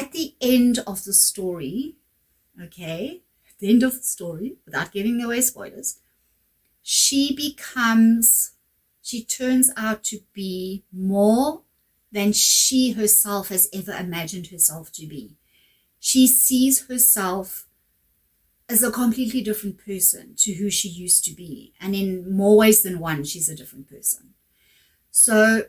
at the end of the story, okay, at the end of the story, without giving away spoilers, she turns out to be more than she herself has ever imagined herself to be. She sees herself as a completely different person to who she used to be. And in more ways than one, she's a different person. So,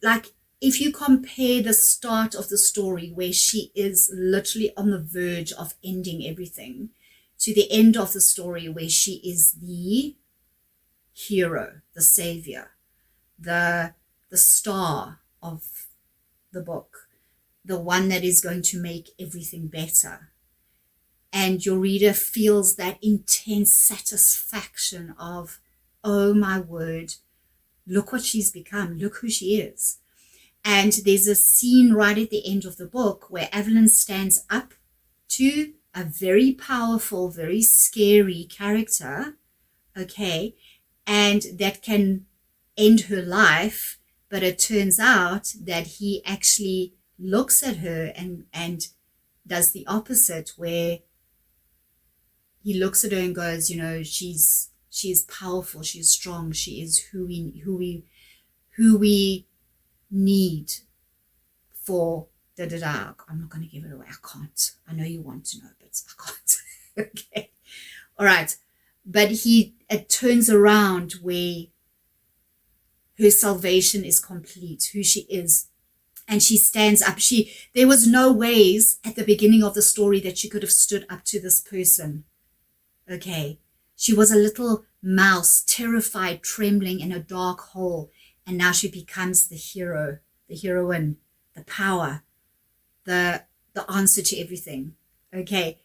like, if you compare the start of the story where she is literally on the verge of ending everything to the end of the story where she is the hero, the savior, the star of the book, the one that is going to make everything better. And your reader feels that intense satisfaction of, oh my word, look what she's become, look who she is. And there's a scene right at the end of the book where Avalin stands up to a very powerful, very scary character, okay, and that can end her life, but it turns out that he actually looks at her and does the opposite, where he looks at her and goes, you know, she is powerful, she is strong, she is who we need for da-da-da. I'm not going to give it away. I can't. I know you want to know, but I can't. Okay. All right. But it turns around where her salvation is complete, who she is. And she stands up. There was no ways at the beginning of the story that she could have stood up to this person. Okay. She was a little mouse, terrified, trembling in a dark hole. And now she becomes the hero, the heroine, the power, the answer to everything. Okay.